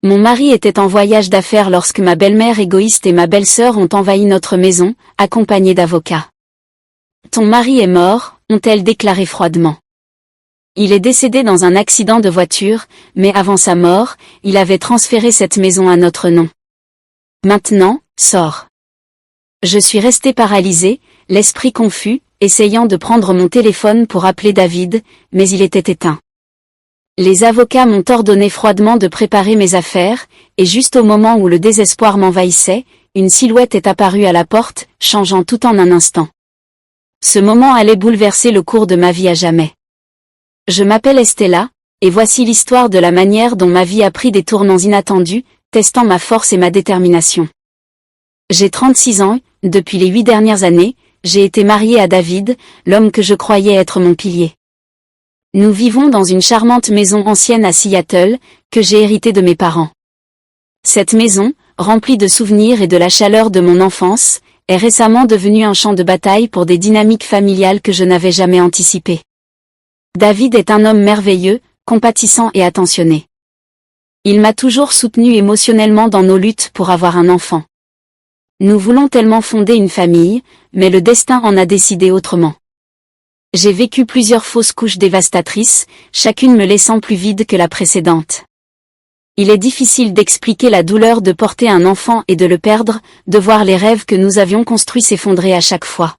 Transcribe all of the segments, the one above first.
Mon mari était en voyage d'affaires lorsque ma belle-mère égoïste et ma belle-sœur ont envahi notre maison, accompagnés d'avocats. Ton mari est mort, ont-elles déclaré froidement. Il est décédé dans un accident de voiture, mais avant sa mort, il avait transféré cette maison à notre nom. Maintenant, sors. Je suis restée paralysée, l'esprit confus, essayant de prendre mon téléphone pour appeler David, mais il était éteint. Les avocats m'ont ordonné froidement de préparer mes affaires, et juste au moment où le désespoir m'envahissait, une silhouette est apparue à la porte, changeant tout en un instant. Ce moment allait bouleverser le cours de ma vie à jamais. Je m'appelle Estella, et voici l'histoire de la manière dont ma vie a pris des tournants inattendus, testant ma force et ma détermination. J'ai 36 ans, depuis les 8 dernières années, j'ai été mariée à David, l'homme que je croyais être mon pilier. Nous vivons dans une charmante maison ancienne à Seattle, que j'ai héritée de mes parents. Cette maison, remplie de souvenirs et de la chaleur de mon enfance, est récemment devenue un champ de bataille pour des dynamiques familiales que je n'avais jamais anticipées. David est un homme merveilleux, compatissant et attentionné. Il m'a toujours soutenu émotionnellement dans nos luttes pour avoir un enfant. Nous voulons tellement fonder une famille, mais le destin en a décidé autrement. J'ai vécu plusieurs fausses couches dévastatrices, chacune me laissant plus vide que la précédente. Il est difficile d'expliquer la douleur de porter un enfant et de le perdre, de voir les rêves que nous avions construits s'effondrer à chaque fois.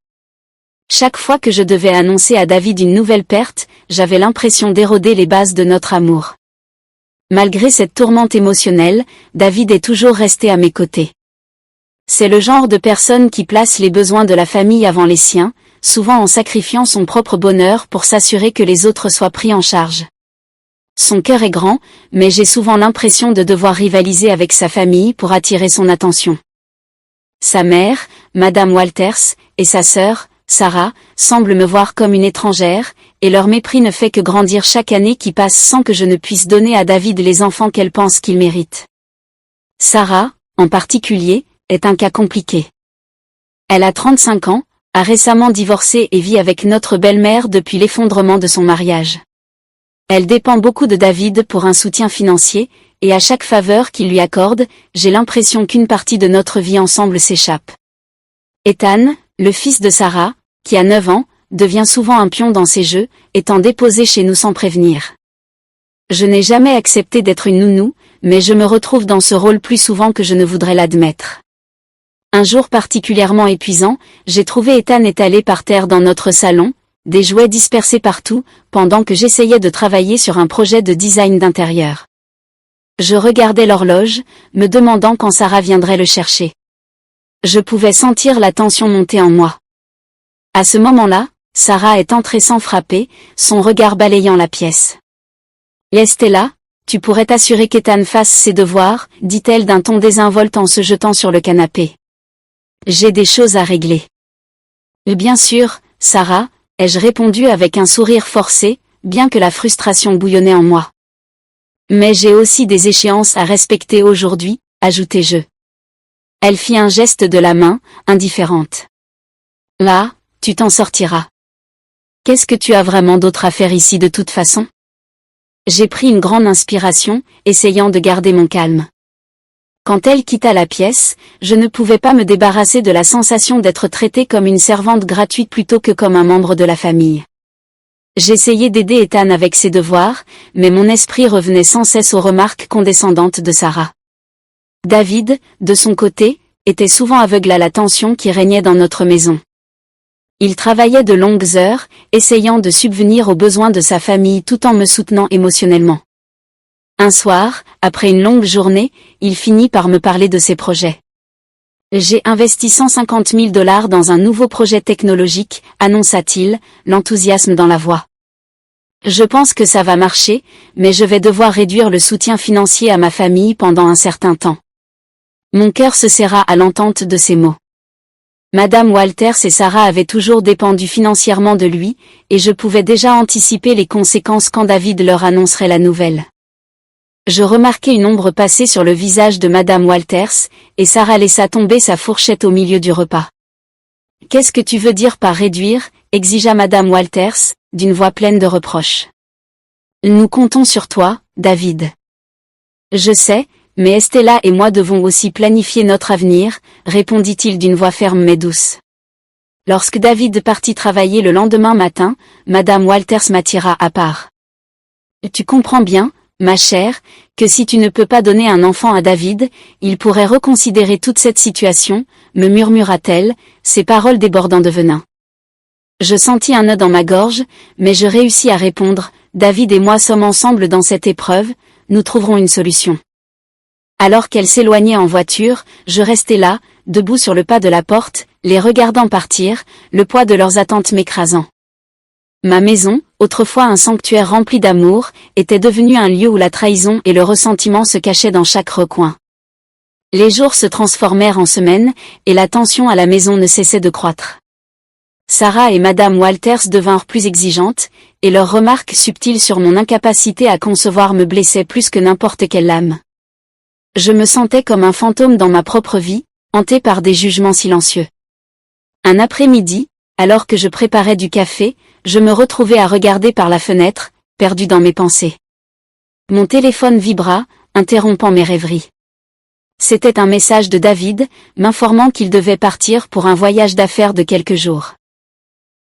Chaque fois que je devais annoncer à David une nouvelle perte, j'avais l'impression d'éroder les bases de notre amour. Malgré cette tourmente émotionnelle, David est toujours resté à mes côtés. C'est le genre de personne qui place les besoins de la famille avant les siens, souvent en sacrifiant son propre bonheur pour s'assurer que les autres soient pris en charge. Son cœur est grand, mais j'ai souvent l'impression de devoir rivaliser avec sa famille pour attirer son attention. Sa mère, Madame Walters, et sa sœur, Sarah, semblent me voir comme une étrangère, et leur mépris ne fait que grandir chaque année qui passe sans que je ne puisse donner à David les enfants qu'elle pense qu'il mérite. Sarah, en particulier, est un cas compliqué. Elle a 35 ans, a récemment divorcé et vit avec notre belle-mère depuis l'effondrement de son mariage. Elle dépend beaucoup de David pour un soutien financier, et à chaque faveur qu'il lui accorde, j'ai l'impression qu'une partie de notre vie ensemble s'échappe. Ethan, le fils de Sarah, qui a 9 ans, devient souvent un pion dans ses jeux, étant déposé chez nous sans prévenir. Je n'ai jamais accepté d'être une nounou, mais je me retrouve dans ce rôle plus souvent que je ne voudrais l'admettre. Un jour particulièrement épuisant, j'ai trouvé Ethan étalé par terre dans notre salon, des jouets dispersés partout, pendant que j'essayais de travailler sur un projet de design d'intérieur. Je regardais l'horloge, me demandant quand Sarah viendrait le chercher. Je pouvais sentir la tension monter en moi. À ce moment-là, Sarah est entrée sans frapper, son regard balayant la pièce. « Estella, tu pourrais t'assurer qu'Ethan fasse ses devoirs, dit-elle d'un ton désinvolte en se jetant sur le canapé. J'ai des choses à régler. Bien sûr, Sarah, ai-je répondu avec un sourire forcé, bien que la frustration bouillonnait en moi. Mais j'ai aussi des échéances à respecter aujourd'hui, ajoutai-je. Elle fit un geste de la main, indifférente. Là, tu t'en sortiras. Qu'est-ce que tu as vraiment d'autre à faire ici de toute façon? J'ai pris une grande inspiration, essayant de garder mon calme. Quand elle quitta la pièce, je ne pouvais pas me débarrasser de la sensation d'être traitée comme une servante gratuite plutôt que comme un membre de la famille. J'essayais d'aider Ethan avec ses devoirs, mais mon esprit revenait sans cesse aux remarques condescendantes de Sarah. David, de son côté, était souvent aveugle à la tension qui régnait dans notre maison. Il travaillait de longues heures, essayant de subvenir aux besoins de sa famille tout en me soutenant émotionnellement. Un soir, après une longue journée, il finit par me parler de ses projets. J'ai investi $150 000 dans un nouveau projet technologique, annonça-t-il, l'enthousiasme dans la voix. Je pense que ça va marcher, mais je vais devoir réduire le soutien financier à ma famille pendant un certain temps. Mon cœur se serra à l'entente de ces mots. Madame Walters et Sarah avaient toujours dépendu financièrement de lui, et je pouvais déjà anticiper les conséquences quand David leur annoncerait la nouvelle. Je remarquai une ombre passer sur le visage de Madame Walters, et Sarah laissa tomber sa fourchette au milieu du repas. « Qu'est-ce que tu veux dire par réduire ?» exigea Madame Walters, d'une voix pleine de reproches. « Nous comptons sur toi, David. » Je sais, Mais Estella et moi devons aussi planifier notre avenir, répondit-il d'une voix ferme mais douce. Lorsque David partit travailler le lendemain matin, Madame Walters m'attira à part. Tu comprends bien, ma chère, que si tu ne peux pas donner un enfant à David, il pourrait reconsidérer toute cette situation, me murmura-t-elle, ses paroles débordant de venin. Je sentis un nœud dans ma gorge, mais je réussis à répondre, David et moi sommes ensemble dans cette épreuve, nous trouverons une solution. Alors qu'elle s'éloignait en voiture, je restais là, debout sur le pas de la porte, les regardant partir, le poids de leurs attentes m'écrasant. Ma maison, autrefois un sanctuaire rempli d'amour, était devenue un lieu où la trahison et le ressentiment se cachaient dans chaque recoin. Les jours se transformèrent en semaines, et la tension à la maison ne cessait de croître. Sarah et Madame Walters devinrent plus exigeantes, et leurs remarques subtiles sur mon incapacité à concevoir me blessaient plus que n'importe quelle lame. Je me sentais comme un fantôme dans ma propre vie, hanté par des jugements silencieux. Un après-midi, alors que je préparais du café, je me retrouvais à regarder par la fenêtre, perdu dans mes pensées. Mon téléphone vibra, interrompant mes rêveries. C'était un message de David, m'informant qu'il devait partir pour un voyage d'affaires de quelques jours.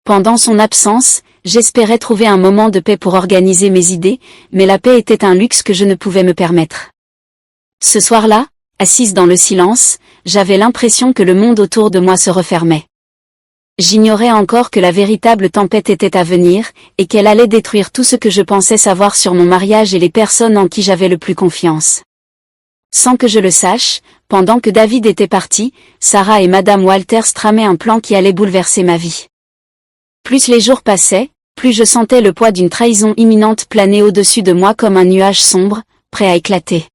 Pendant son absence, j'espérais trouver un moment de paix pour organiser mes idées, mais la paix était un luxe que je ne pouvais me permettre. Ce soir-là, assise dans le silence, j'avais l'impression que le monde autour de moi se refermait. J'ignorais encore que la véritable tempête était à venir, et qu'elle allait détruire tout ce que je pensais savoir sur mon mariage et les personnes en qui j'avais le plus confiance. Sans que je le sache, pendant que David était parti, Sarah et Madame Walters tramaient un plan qui allait bouleverser ma vie. Plus les jours passaient, plus je sentais le poids d'une trahison imminente planer au-dessus de moi comme un nuage sombre, prêt à éclater.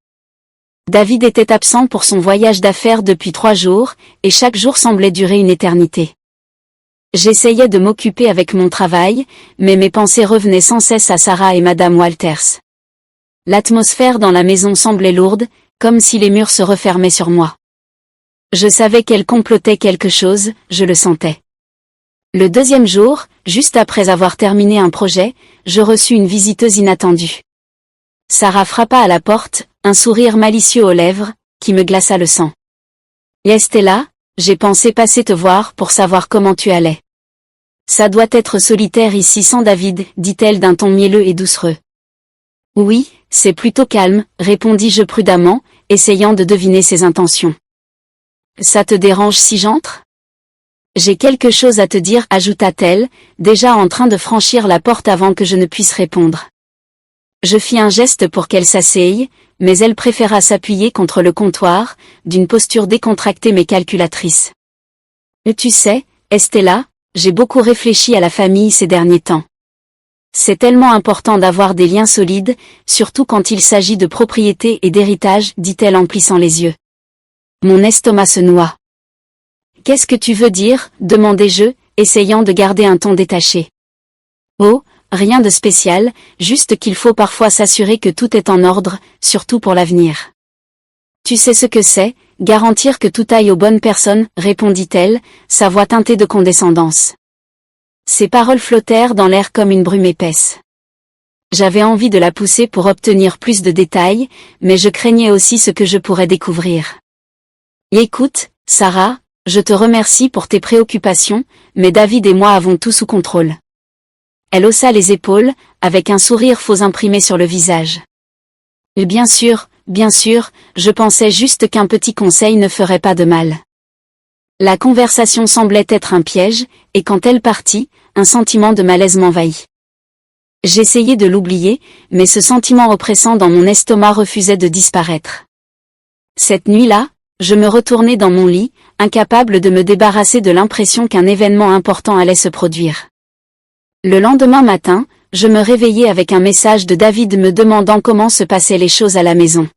David était absent pour son voyage d'affaires depuis 3 jours, et chaque jour semblait durer une éternité. J'essayais de m'occuper avec mon travail, mais mes pensées revenaient sans cesse à Sarah et Madame Walters. L'atmosphère dans la maison semblait lourde, comme si les murs se refermaient sur moi. Je savais qu'elle complotait quelque chose, je le sentais. Le 2e jour, juste après avoir terminé un projet, je reçus une visiteuse inattendue. Sarah frappa à la porte, un sourire malicieux aux lèvres, qui me glaça le sang. « Estella, j'ai pensé passer te voir pour savoir comment tu allais. »« Ça doit être solitaire ici sans David, dit-elle d'un ton mielleux et doucereux. »« Oui, c'est plutôt calme, répondis-je prudemment, essayant de deviner ses intentions. »« Ça te dérange si j'entre ? » J'ai quelque chose à te dire, ajouta-t-elle, déjà en train de franchir la porte avant que je ne puisse répondre. Je fis un geste pour qu'elle s'asseye, mais elle préféra s'appuyer contre le comptoir, d'une posture décontractée mais calculatrice. Tu sais, Estella, j'ai beaucoup réfléchi à la famille ces derniers temps. C'est tellement important d'avoir des liens solides, surtout quand il s'agit de propriété et d'héritage, dit-elle en plissant les yeux. Mon estomac se noua. Qu'est-ce que tu veux dire, demandai-je, essayant de garder un ton détaché. Oh, rien de spécial, juste qu'il faut parfois s'assurer que tout est en ordre, surtout pour l'avenir. Tu sais ce que c'est, garantir que tout aille aux bonnes personnes, répondit-elle, sa voix teintée de condescendance. Ses paroles flottèrent dans l'air comme une brume épaisse. J'avais envie de la pousser pour obtenir plus de détails, mais je craignais aussi ce que je pourrais découvrir. Écoute, Sarah, je te remercie pour tes préoccupations, mais David et moi avons tout sous contrôle. Elle haussa les épaules, avec un sourire faux imprimé sur le visage. Bien sûr, je pensais juste qu'un petit conseil ne ferait pas de mal. La conversation semblait être un piège, et quand elle partit, un sentiment de malaise m'envahit. J'essayais de l'oublier, mais ce sentiment oppressant dans mon estomac refusait de disparaître. Cette nuit-là, je me retournai dans mon lit, incapable de me débarrasser de l'impression qu'un événement important allait se produire. Le lendemain matin, je me réveillai avec un message de David me demandant comment se passaient les choses à la maison.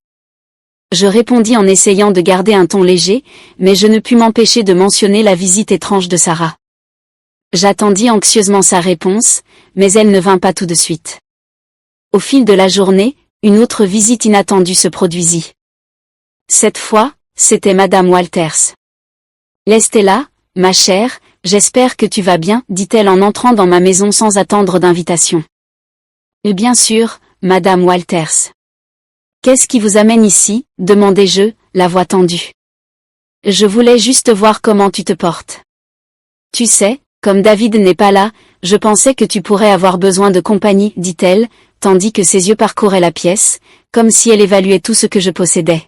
Je répondis en essayant de garder un ton léger, mais je ne pus m'empêcher de mentionner la visite étrange de Sarah. J'attendis anxieusement sa réponse, mais elle ne vint pas tout de suite. Au fil de la journée, une autre visite inattendue se produisit. Cette fois, c'était Madame Walters. « Estella, ma chère, j'espère que tu vas bien, dit-elle en entrant dans ma maison sans attendre d'invitation. « Bien sûr, Madame Walters. » Qu'est-ce qui vous amène ici, demandai-je, la voix tendue. Je voulais juste voir comment tu te portes. Tu sais, comme David n'est pas là, je pensais que tu pourrais avoir besoin de compagnie, dit-elle, tandis que ses yeux parcouraient la pièce, comme si elle évaluait tout ce que je possédais.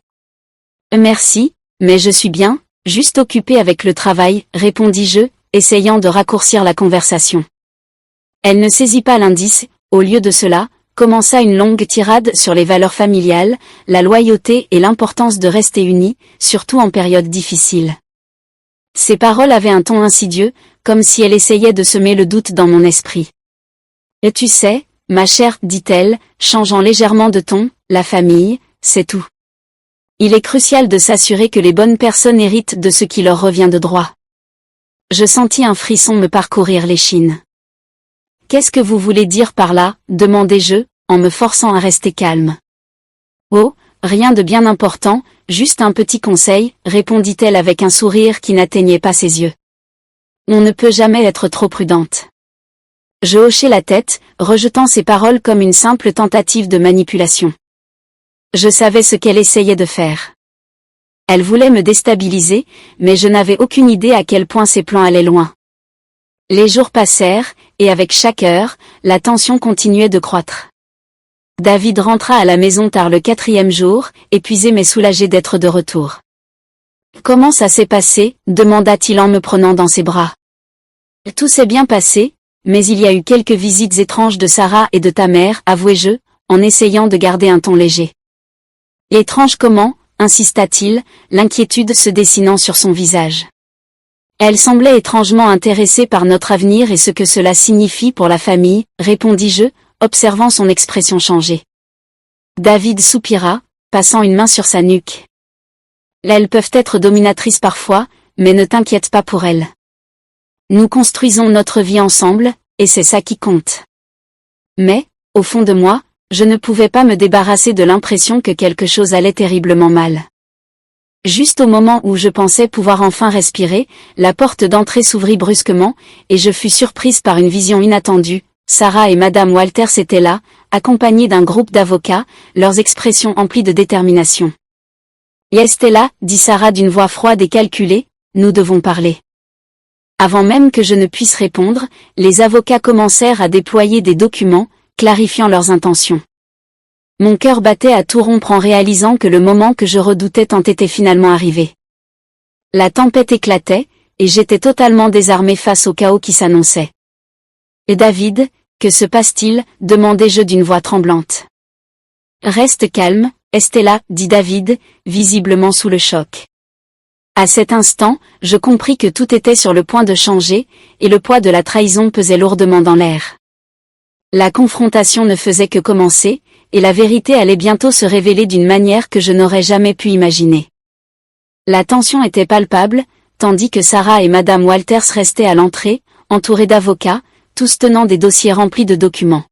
Merci, mais je suis bien, juste occupée avec le travail, répondis-je, essayant de raccourcir la conversation. Elle ne saisit pas l'indice, au lieu de cela, commença une longue tirade sur les valeurs familiales, la loyauté et l'importance de rester unis, surtout en période difficile. Ses paroles avaient un ton insidieux, comme si elle essayait de semer le doute dans mon esprit. Et tu sais, ma chère, dit-elle, changeant légèrement de ton, la famille, c'est tout. Il est crucial de s'assurer que les bonnes personnes héritent de ce qui leur revient de droit. Je sentis un frisson me parcourir l'échine. Qu'est-ce que vous voulez dire par là, demandai-je, en me forçant à rester calme. Oh, rien de bien important, juste un petit conseil, répondit-elle avec un sourire qui n'atteignait pas ses yeux. On ne peut jamais être trop prudente. Je hochai la tête, rejetant ces paroles comme une simple tentative de manipulation. Je savais ce qu'elle essayait de faire. Elle voulait me déstabiliser, mais je n'avais aucune idée à quel point ses plans allaient loin. Les jours passèrent, et avec chaque heure, la tension continuait de croître. David rentra à la maison tard le 4e jour, épuisé mais soulagé d'être de retour. « Comment ça s'est passé ?» demanda-t-il en me prenant dans ses bras. « Tout s'est bien passé, mais il y a eu quelques visites étranges de Sarah et de ta mère, avouai-je, en essayant de garder un ton léger. »« Étrange comment ?» insista-t-il, l'inquiétude se dessinant sur son visage. Elle semblait étrangement intéressée par notre avenir et ce que cela signifie pour la famille, répondis-je, observant son expression changer. David soupira, passant une main sur sa nuque. Elles peuvent être dominatrices parfois, mais ne t'inquiète pas pour elles. Nous construisons notre vie ensemble, et c'est ça qui compte. Mais, au fond de moi, je ne pouvais pas me débarrasser de l'impression que quelque chose allait terriblement mal. Juste au moment où je pensais pouvoir enfin respirer, la porte d'entrée s'ouvrit brusquement, et je fus surprise par une vision inattendue. Sarah et Madame Walters étaient là, accompagnées d'un groupe d'avocats, leurs expressions emplies de détermination. « Estella, dit Sarah d'une voix froide et calculée, nous devons parler. » Avant même que je ne puisse répondre, les avocats commencèrent à déployer des documents, clarifiant leurs intentions. Mon cœur battait à tout rompre en réalisant que le moment que je redoutais tant était finalement arrivé. La tempête éclatait, et j'étais totalement désarmée face au chaos qui s'annonçait. « Et David, que se passe-t-il » demandai-je d'une voix tremblante. « Reste calme, Estella, dit David, visiblement sous le choc. À cet instant, je compris que tout était sur le point de changer, et le poids de la trahison pesait lourdement dans l'air. La confrontation ne faisait que commencer, et la vérité allait bientôt se révéler d'une manière que je n'aurais jamais pu imaginer. La tension était palpable, tandis que Sarah et Madame Walters restaient à l'entrée, entourées d'avocats, tous tenant des dossiers remplis de documents.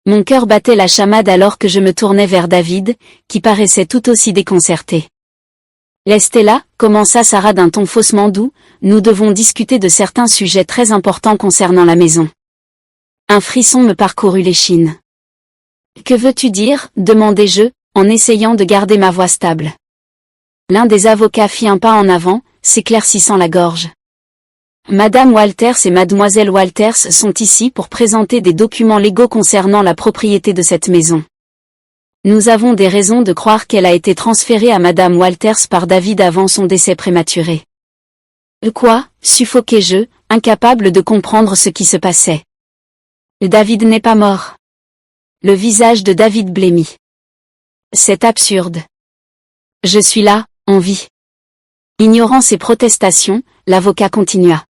Mon cœur battait la chamade alors que je me tournais vers David, qui paraissait tout aussi déconcerté. « Estella, commença Sarah d'un ton faussement doux, nous devons discuter de certains sujets très importants concernant la maison. » Un frisson me parcourut l'échine. « Que veux-tu dire ?» demandai-je, en essayant de garder ma voix stable. L'un des avocats fit un pas en avant, s'éclaircissant la gorge. « Madame Walters et Mademoiselle Walters sont ici pour présenter des documents légaux concernant la propriété de cette maison. Nous avons des raisons de croire qu'elle a été transférée à Madame Walters par David avant son décès prématuré. » Quoi ? Suffoquai-je, incapable de comprendre ce qui se passait. David n'est pas mort. Le visage de David blêmit. C'est absurde. Je suis là, en vie. Ignorant ses protestations, l'avocat continua.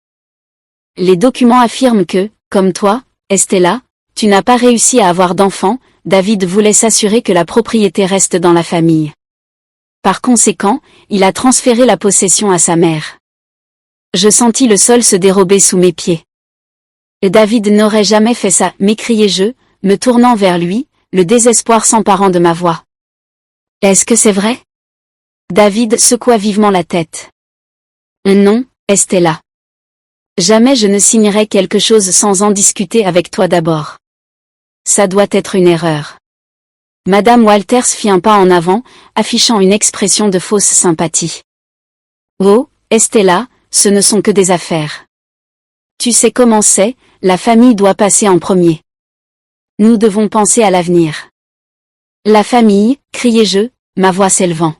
Les documents affirment que, comme toi, Estella, tu n'as pas réussi à avoir d'enfant, David voulait s'assurer que la propriété reste dans la famille. Par conséquent, il a transféré la possession à sa mère. Je sentis le sol se dérober sous mes pieds. David n'aurait jamais fait ça, m'écriai-je, me tournant vers lui, le désespoir s'emparant de ma voix. Est-ce que c'est vrai ? David secoua vivement la tête. Non, Estella. Jamais je ne signerai quelque chose sans en discuter avec toi d'abord. Ça doit être une erreur. Madame Walters fit un pas en avant, affichant une expression de fausse sympathie. Oh, Estella, ce ne sont que des affaires. Tu sais comment c'est, la famille doit passer en premier. Nous devons penser à l'avenir. La famille, criai-je, ma voix s'élevant.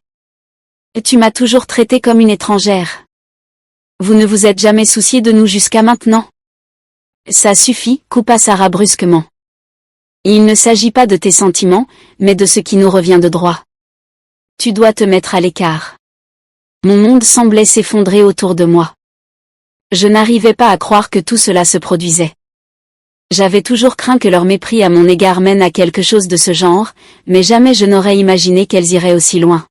Tu m'as toujours traité comme une étrangère. Vous ne vous êtes jamais soucié de nous jusqu'à maintenant. Ça suffit, coupa Sarah brusquement. Il ne s'agit pas de tes sentiments, mais de ce qui nous revient de droit. Tu dois te mettre à l'écart. Mon monde semblait s'effondrer autour de moi. Je n'arrivais pas à croire que tout cela se produisait. J'avais toujours craint que leur mépris à mon égard mène à quelque chose de ce genre, mais jamais je n'aurais imaginé qu'elles iraient aussi loin.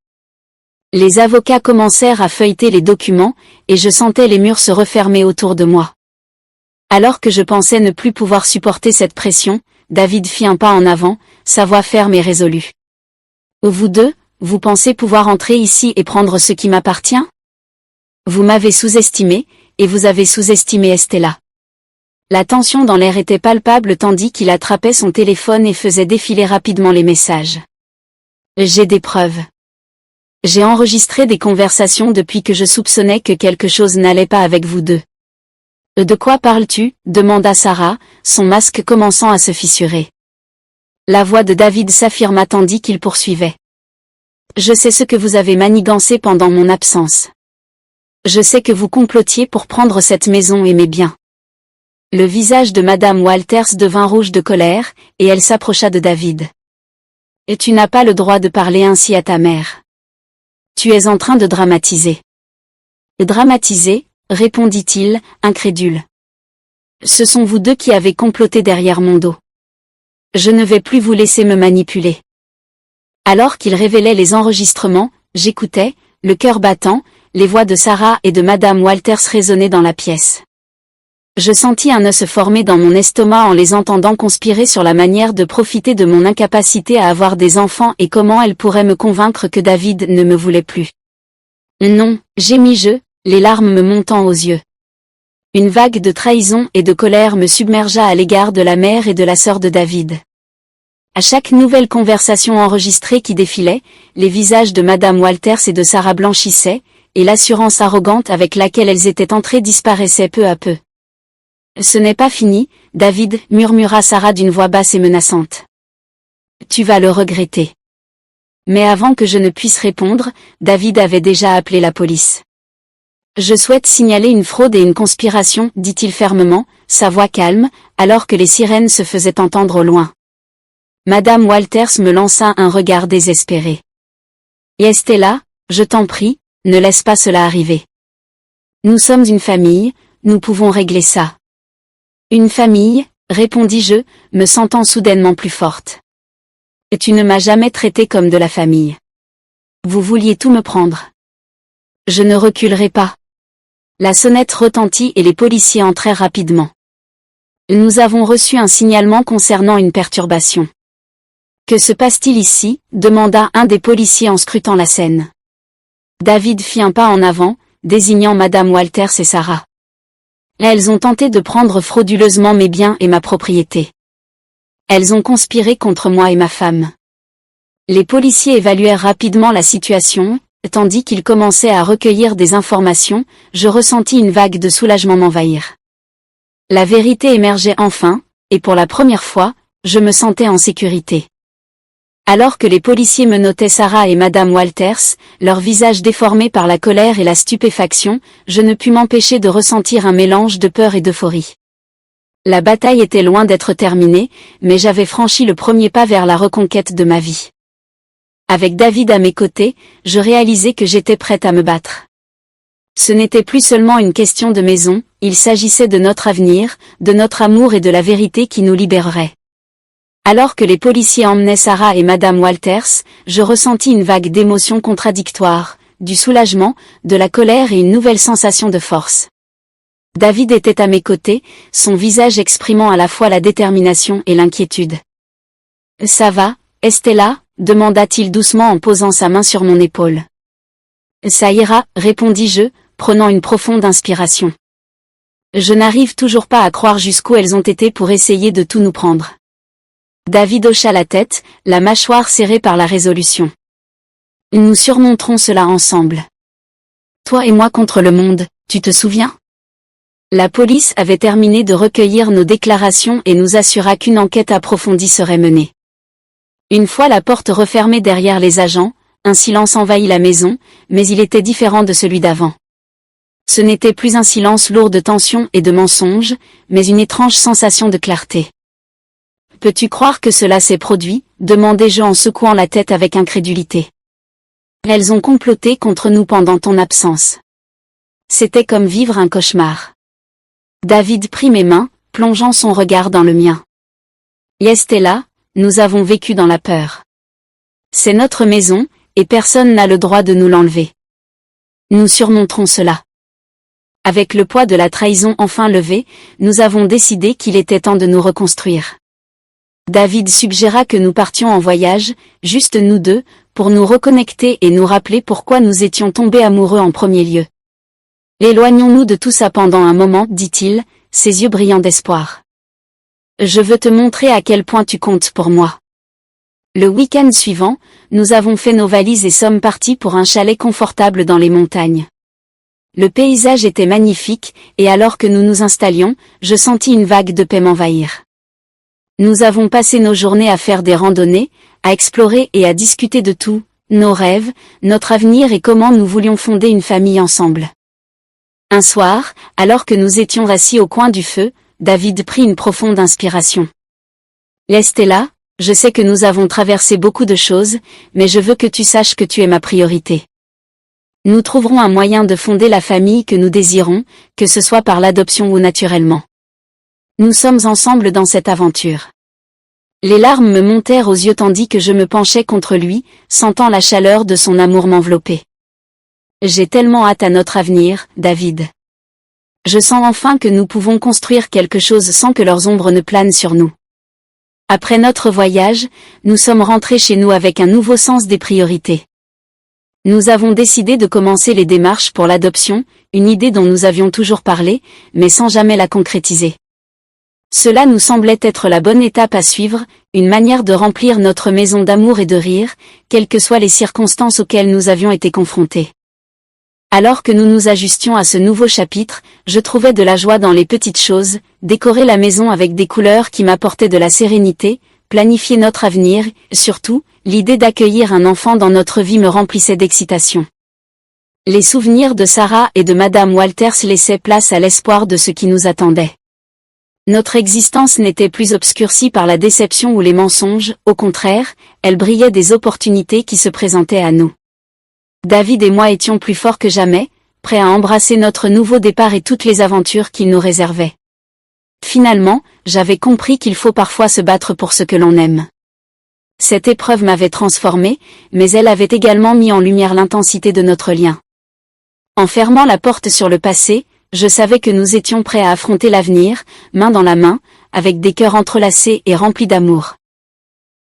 Les avocats commencèrent à feuilleter les documents, et je sentais les murs se refermer autour de moi. Alors que je pensais ne plus pouvoir supporter cette pression, David fit un pas en avant, sa voix ferme et résolue. Vous deux, vous pensez pouvoir entrer ici et prendre ce qui m'appartient? Vous m'avez sous-estimé, et vous avez sous-estimé Estella. La tension dans l'air était palpable tandis qu'il attrapait son téléphone et faisait défiler rapidement les messages. J'ai des preuves. J'ai enregistré des conversations depuis que je soupçonnais que quelque chose n'allait pas avec vous deux. De quoi parles-tu? Demanda Sarah, son masque commençant à se fissurer. La voix de David s'affirma tandis qu'il poursuivait. Je sais ce que vous avez manigancé pendant mon absence. Je sais que vous complotiez pour prendre cette maison et mes biens. Le visage de Madame Walters devint rouge de colère, et elle s'approcha de David. Et tu n'as pas le droit de parler ainsi à ta mère. Tu es en train de dramatiser. Dramatiser, répondit-il, incrédule. Ce sont vous deux qui avez comploté derrière mon dos. Je ne vais plus vous laisser me manipuler. Alors qu'il révélait les enregistrements, j'écoutais, le cœur battant, les voix de Sarah et de Madame Walters résonnaient dans la pièce. Je sentis un nœud se former dans mon estomac en les entendant conspirer sur la manière de profiter de mon incapacité à avoir des enfants et comment elles pourraient me convaincre que David ne me voulait plus. Non, gémis-je, les larmes me montant aux yeux. Une vague de trahison et de colère me submergea à l'égard de la mère et de la sœur de David. À chaque nouvelle conversation enregistrée qui défilait, les visages de Madame Walters et de Sarah blanchissaient, et l'assurance arrogante avec laquelle elles étaient entrées disparaissait peu à peu. Ce n'est pas fini, David, murmura Sarah d'une voix basse et menaçante. Tu vas le regretter. Mais avant que je ne puisse répondre, David avait déjà appelé la police. Je souhaite signaler une fraude et une conspiration, dit-il fermement, sa voix calme, alors que les sirènes se faisaient entendre au loin. Madame Walters me lança un regard désespéré. Et Estella, je t'en prie, ne laisse pas cela arriver. Nous sommes une famille, nous pouvons régler ça. Une famille, répondis-je, me sentant soudainement plus forte. Et tu ne m'as jamais traité comme de la famille. Vous vouliez tout me prendre. Je ne reculerai pas. La sonnette retentit et les policiers entrèrent rapidement. Nous avons reçu un signalement concernant une perturbation. Que se passe-t-il ici? Demanda un des policiers en scrutant la scène. David fit un pas en avant, désignant Madame Walters et Sarah. Elles ont tenté de prendre frauduleusement mes biens et ma propriété. Elles ont conspiré contre moi et ma femme. Les policiers évaluèrent rapidement la situation, tandis qu'ils commençaient à recueillir des informations, je ressentis une vague de soulagement m'envahir. La vérité émergeait enfin, et pour la première fois, je me sentais en sécurité. Alors que les policiers menottaient Sarah et Madame Walters, leurs visages déformés par la colère et la stupéfaction, je ne pus m'empêcher de ressentir un mélange de peur et d'euphorie. La bataille était loin d'être terminée, mais j'avais franchi le premier pas vers la reconquête de ma vie. Avec David à mes côtés, je réalisais que j'étais prête à me battre. Ce n'était plus seulement une question de maison, il s'agissait de notre avenir, de notre amour et de la vérité qui nous libérerait. Alors que les policiers emmenaient Sarah et Madame Walters, je ressentis une vague d'émotions contradictoires, du soulagement, de la colère et une nouvelle sensation de force. David était à mes côtés, son visage exprimant à la fois la détermination et l'inquiétude. « Ça va, Estella ?» demanda-t-il doucement en posant sa main sur mon épaule. « Ça ira » répondis-je, prenant une profonde inspiration. Je n'arrive toujours pas à croire jusqu'où elles ont été pour essayer de tout nous prendre. David hocha la tête, la mâchoire serrée par la résolution. Nous surmonterons cela ensemble. Toi et moi contre le monde, tu te souviens? La police avait terminé de recueillir nos déclarations et nous assura qu'une enquête approfondie serait menée. Une fois la porte refermée derrière les agents, un silence envahit la maison, mais il était différent de celui d'avant. Ce n'était plus un silence lourd de tension et de mensonges, mais une étrange sensation de clarté. « Peux-tu croire que cela s'est produit ?» demandai-je en secouant la tête avec incrédulité. « Elles ont comploté contre nous pendant ton absence. » C'était comme vivre un cauchemar. David prit mes mains, plongeant son regard dans le mien. « Estella, nous avons vécu dans la peur. C'est notre maison, et personne n'a le droit de nous l'enlever. Nous surmonterons cela. » Avec le poids de la trahison enfin levé, nous avons décidé qu'il était temps de nous reconstruire. David suggéra que nous partions en voyage, juste nous deux, pour nous reconnecter et nous rappeler pourquoi nous étions tombés amoureux en premier lieu. Éloignons-nous de tout ça pendant un moment, dit-il, ses yeux brillants d'espoir. Je veux te montrer à quel point tu comptes pour moi. Le week-end suivant, nous avons fait nos valises et sommes partis pour un chalet confortable dans les montagnes. Le paysage était magnifique, et alors que nous nous installions, je sentis une vague de paix m'envahir. Nous avons passé nos journées à faire des randonnées, à explorer et à discuter de tout, nos rêves, notre avenir et comment nous voulions fonder une famille ensemble. Un soir, alors que nous étions assis au coin du feu, David prit une profonde inspiration. « Estella, je sais que nous avons traversé beaucoup de choses, mais je veux que tu saches que tu es ma priorité. Nous trouverons un moyen de fonder la famille que nous désirons, que ce soit par l'adoption ou naturellement. Nous sommes ensemble dans cette aventure. » Les larmes me montèrent aux yeux tandis que je me penchais contre lui, sentant la chaleur de son amour m'envelopper. J'ai tellement hâte à notre avenir, David. Je sens enfin que nous pouvons construire quelque chose sans que leurs ombres ne planent sur nous. Après notre voyage, nous sommes rentrés chez nous avec un nouveau sens des priorités. Nous avons décidé de commencer les démarches pour l'adoption, une idée dont nous avions toujours parlé, mais sans jamais la concrétiser. Cela nous semblait être la bonne étape à suivre, une manière de remplir notre maison d'amour et de rire, quelles que soient les circonstances auxquelles nous avions été confrontés. Alors que nous nous ajustions à ce nouveau chapitre, je trouvais de la joie dans les petites choses, décorer la maison avec des couleurs qui m'apportaient de la sérénité, planifier notre avenir, surtout, l'idée d'accueillir un enfant dans notre vie me remplissait d'excitation. Les souvenirs de Sarah et de Madame Walters laissaient place à l'espoir de ce qui nous attendait. Notre existence n'était plus obscurcie par la déception ou les mensonges, au contraire, elle brillait des opportunités qui se présentaient à nous. David et moi étions plus forts que jamais, prêts à embrasser notre nouveau départ et toutes les aventures qu'il nous réservait. Finalement, j'avais compris qu'il faut parfois se battre pour ce que l'on aime. Cette épreuve m'avait transformée, mais elle avait également mis en lumière l'intensité de notre lien. En fermant la porte sur le passé, je savais que nous étions prêts à affronter l'avenir, main dans la main, avec des cœurs entrelacés et remplis d'amour.